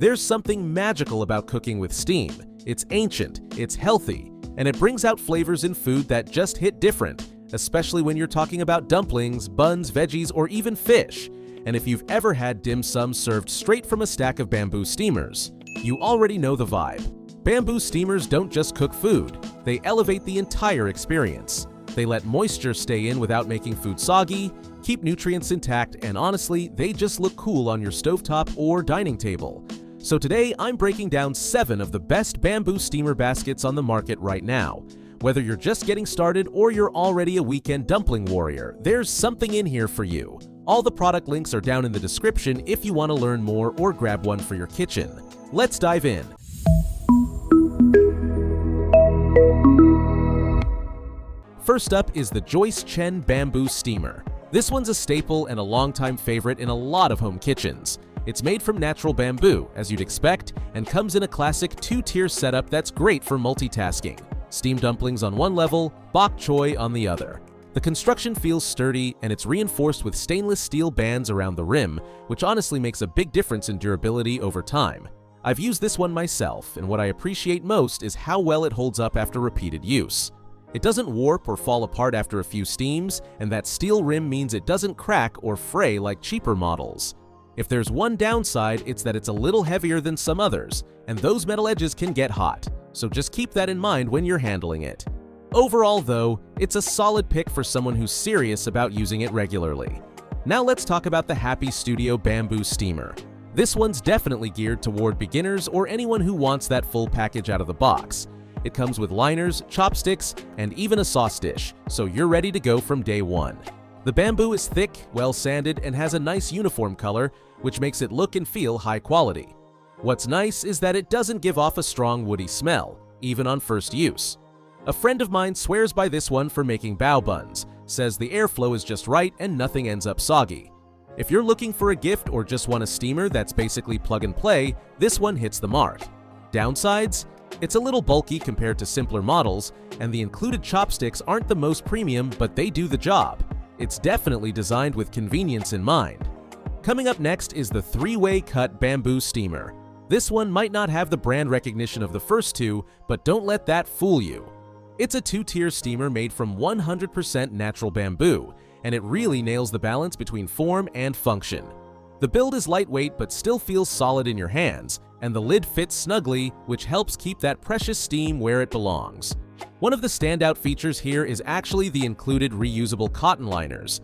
There's something magical about cooking with steam. It's ancient, it's healthy, and it brings out flavors in food that just hit different, especially when you're talking about dumplings, buns, veggies, or even fish. And if you've ever had dim sum served straight from a stack of bamboo steamers, you already know the vibe. Bamboo steamers don't just cook food, they elevate the entire experience. They let moisture stay in without making food soggy, keep nutrients intact, and honestly, they just look cool on your stovetop or dining table. So today, I'm breaking down 7 of the best bamboo steamer baskets on the market right now. Whether you're just getting started or you're already a weekend dumpling warrior, there's something in here for you. All the product links are down in the description if you want to learn more or grab one for your kitchen. Let's dive in. First up is the Joyce Chen Bamboo Steamer. This one's a staple and a longtime favorite in a lot of home kitchens. It's made from natural bamboo, as you'd expect, and comes in a classic 2-tier setup that's great for multitasking. Steamed dumplings on one level, bok choy on the other. The construction feels sturdy, and it's reinforced with stainless steel bands around the rim, which honestly makes a big difference in durability over time. I've used this one myself, and what I appreciate most is how well it holds up after repeated use. It doesn't warp or fall apart after a few steams, and that steel rim means it doesn't crack or fray like cheaper models. If there's one downside, it's that it's a little heavier than some others, and those metal edges can get hot, so just keep that in mind when you're handling it. Overall though, it's a solid pick for someone who's serious about using it regularly. Now let's talk about the Happy Studio Bamboo Steamer. This one's definitely geared toward beginners or anyone who wants that full package out of the box. It comes with liners, chopsticks, and even a sauce dish, so you're ready to go from day one. The bamboo is thick, well sanded, and has a nice uniform color, which makes it look and feel high quality. What's nice is that it doesn't give off a strong woody smell, even on first use. A friend of mine swears by this one for making bao buns, says the airflow is just right and nothing ends up soggy. If you're looking for a gift or just want a steamer that's basically plug and play, this one hits the mark. Downsides? It's a little bulky compared to simpler models, and the included chopsticks aren't the most premium, but they do the job. It's definitely designed with convenience in mind. Coming up next is the 3-way cut bamboo steamer. This one might not have the brand recognition of the first two, but don't let that fool you. It's a 2-tier steamer made from 100% natural bamboo, and it really nails the balance between form and function. The build is lightweight but still feels solid in your hands, and the lid fits snugly, which helps keep that precious steam where it belongs. One of the standout features here is actually the included reusable cotton liners.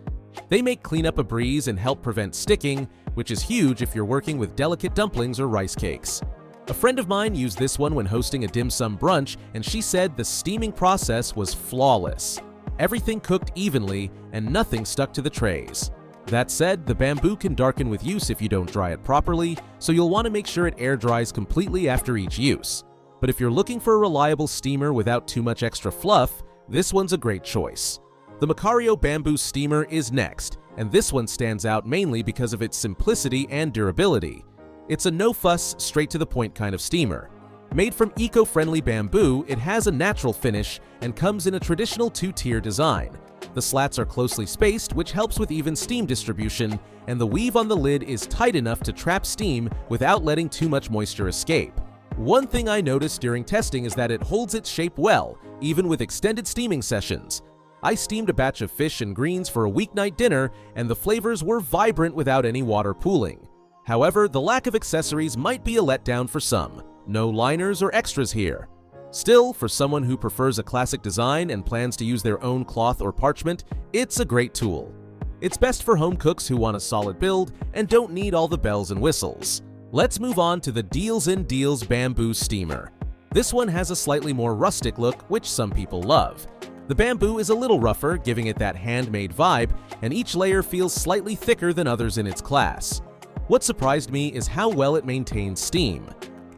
They make cleanup a breeze and help prevent sticking, which is huge if you're working with delicate dumplings or rice cakes. A friend of mine used this one when hosting a dim sum brunch, and she said the steaming process was flawless. Everything cooked evenly, and nothing stuck to the trays. That said, the bamboo can darken with use if you don't dry it properly, so you'll want to make sure it air dries completely after each use. But if you're looking for a reliable steamer without too much extra fluff, this one's a great choice. The Macario Bamboo Steamer is next, and this one stands out mainly because of its simplicity and durability. It's a no-fuss, straight-to-the-point kind of steamer. Made from eco-friendly bamboo, it has a natural finish and comes in a traditional 2-tier design. The slats are closely spaced, which helps with even steam distribution, and the weave on the lid is tight enough to trap steam without letting too much moisture escape. One thing I noticed during testing is that it holds its shape well, even with extended steaming sessions. I steamed a batch of fish and greens for a weeknight dinner, and the flavors were vibrant without any water pooling. However, the lack of accessories might be a letdown for some. No liners or extras here. Still, for someone who prefers a classic design and plans to use their own cloth or parchment, it's a great tool. It's best for home cooks who want a solid build and don't need all the bells and whistles. Let's move on to the Deals and Deals Bamboo Steamer. This one has a slightly more rustic look, which some people love. The bamboo is a little rougher, giving it that handmade vibe, and each layer feels slightly thicker than others in its class. What surprised me is how well it maintains steam.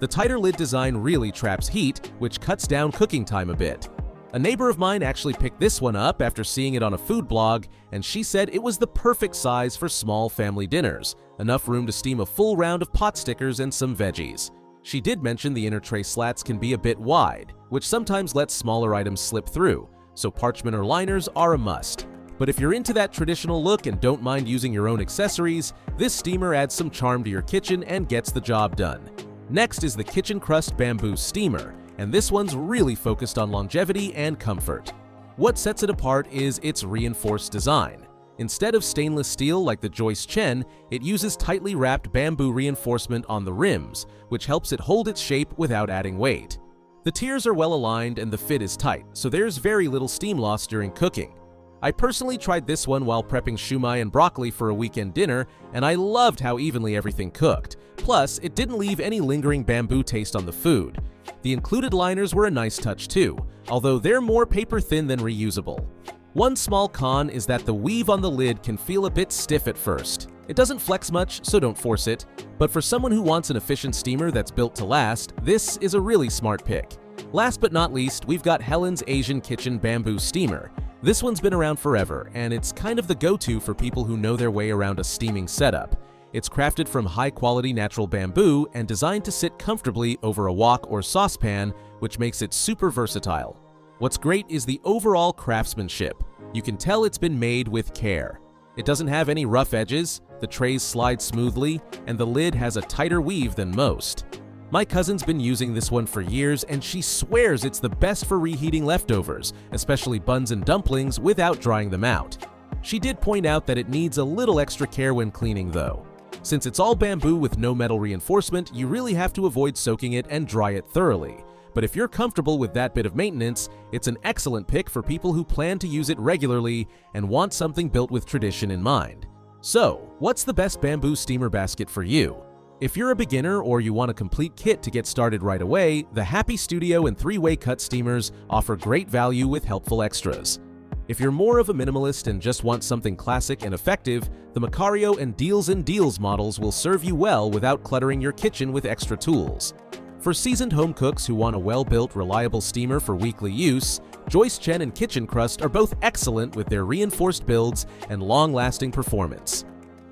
The tighter lid design really traps heat, which cuts down cooking time a bit. A neighbor of mine actually picked this one up after seeing it on a food blog, and she said it was the perfect size for small family dinners, enough room to steam a full round of pot stickers and some veggies. She did mention the inner tray slats can be a bit wide, which sometimes lets smaller items slip through, so parchment or liners are a must. But if you're into that traditional look and don't mind using your own accessories, this steamer adds some charm to your kitchen and gets the job done. Next is the Kitchen Crust Bamboo Steamer, and this one's really focused on longevity and comfort. What sets it apart is its reinforced design. Instead of stainless steel like the Joyce Chen, it uses tightly wrapped bamboo reinforcement on the rims, which helps it hold its shape without adding weight. The tiers are well aligned and the fit is tight, so there's very little steam loss during cooking. I personally tried this one while prepping shumai and broccoli for a weekend dinner, and I loved how evenly everything cooked. Plus, it didn't leave any lingering bamboo taste on the food. The included liners were a nice touch too, although they're more paper thin than reusable. One small con is that the weave on the lid can feel a bit stiff at first. It doesn't flex much, so don't force it, but for someone who wants an efficient steamer that's built to last, this is a really smart pick. Last but not least, we've got Helen's Asian Kitchen Bamboo Steamer. This one's been around forever, and it's kind of the go-to for people who know their way around a steaming setup. It's crafted from high-quality natural bamboo and designed to sit comfortably over a wok or saucepan, which makes it super versatile. What's great is the overall craftsmanship. You can tell it's been made with care. It doesn't have any rough edges, the trays slide smoothly, and the lid has a tighter weave than most. My cousin's been using this one for years, and she swears it's the best for reheating leftovers, especially buns and dumplings, without drying them out. She did point out that it needs a little extra care when cleaning though. Since it's all bamboo with no metal reinforcement, you really have to avoid soaking it and dry it thoroughly. But if you're comfortable with that bit of maintenance, it's an excellent pick for people who plan to use it regularly and want something built with tradition in mind. So, what's the best bamboo steamer basket for you? If you're a beginner or you want a complete kit to get started right away, the Happy Studio and 3-way cut steamers offer great value with helpful extras. If you're more of a minimalist and just want something classic and effective, the Macario and Deals models will serve you well without cluttering your kitchen with extra tools. For seasoned home cooks who want a well-built, reliable steamer for weekly use, Joyce Chen and Kitchen Crust are both excellent with their reinforced builds and long-lasting performance.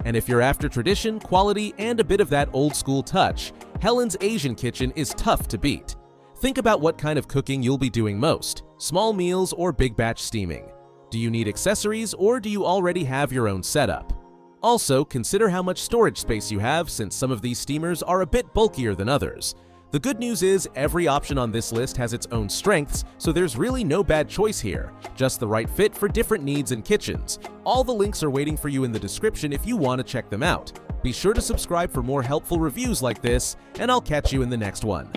And if you're after tradition, quality, and a bit of that old-school touch, Helen's Asian Kitchen is tough to beat. Think about what kind of cooking you'll be doing most: small meals or big batch steaming. Do you need accessories, or do you already have your own setup? Also, consider how much storage space you have, since some of these steamers are a bit bulkier than others. The good news is every option on this list has its own strengths, so there's really no bad choice here, just the right fit for different needs and kitchens. All the links are waiting for you in the description if you want to check them out. Be sure to subscribe for more helpful reviews like this, and I'll catch you in the next one.